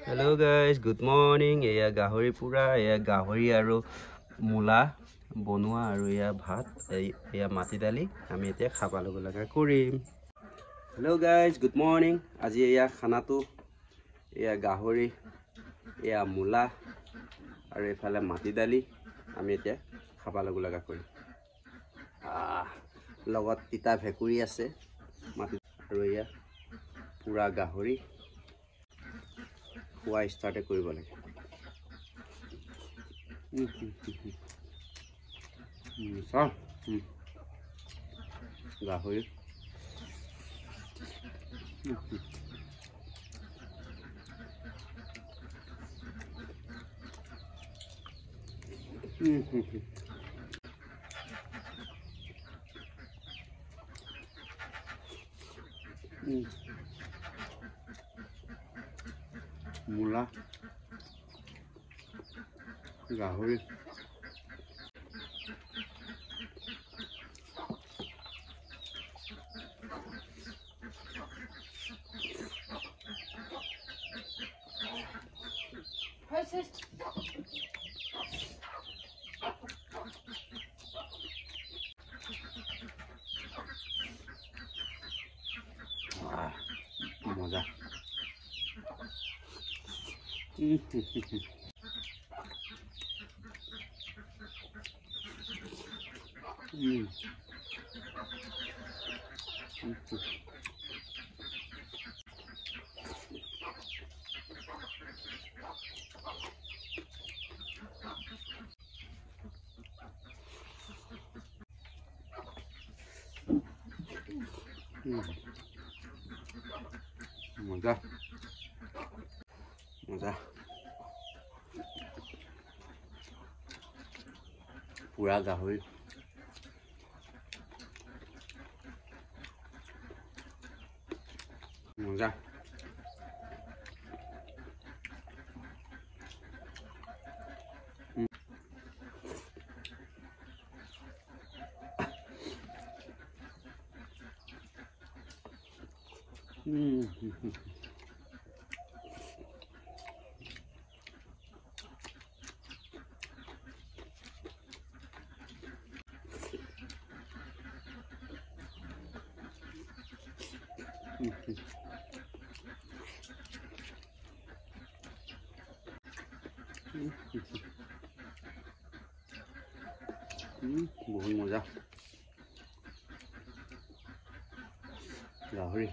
Hello guys, good morning. Eya gahori pura, eya gahori aru mula bonua aru eya bhat, eya mati dali. Ami etia khaba laga korim. Hello guys, good morning. Aji eya khana tu eya gahori, eya mula aru efale mati dali. Ami etia khaba laga korim. Logot tita bhekuri ase mati aru eya pura gahori. Why started kori bole? So, gahori. Mula gahori moja moja moja pura gahori moja बहुत मजा गाहरी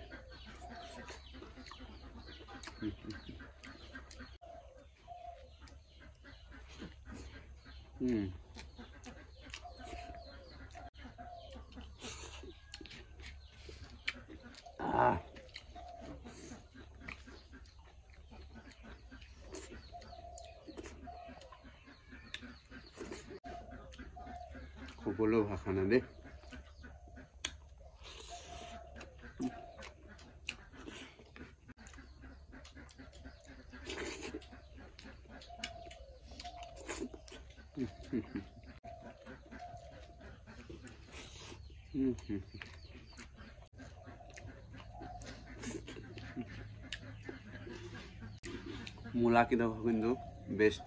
সকলো ভাষা না দে mula kita কিন্তু best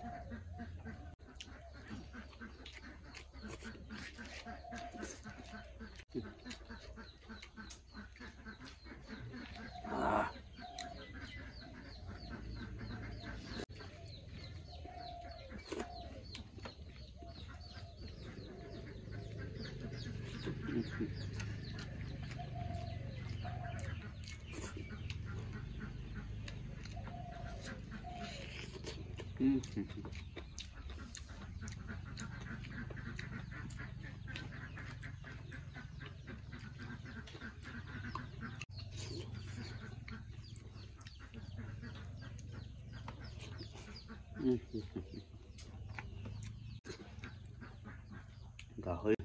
গাহৰি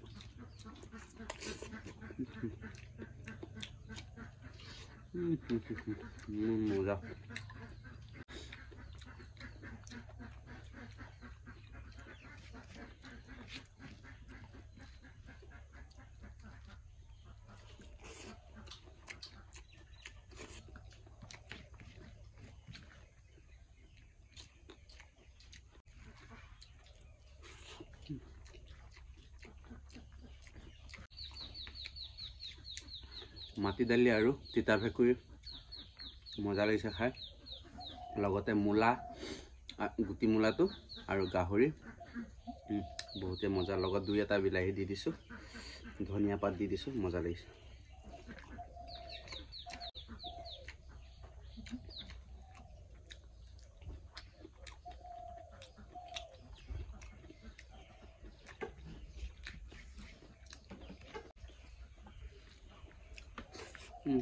মজা মাটি দালি আৰু তিতা ভেকুৰি মজা লাগিছে খাই লগতে মূলা গুটি মূলাটো আৰু গাহৰি বহুতে মজা লগত দুই এটা বিলাহী দি দিছো ধনিয়া পাত দি দিছো মজা লাগিছে আজি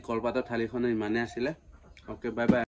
কলপাতৰ থালিখন ইমানে আছিলে ওকে বাই বাই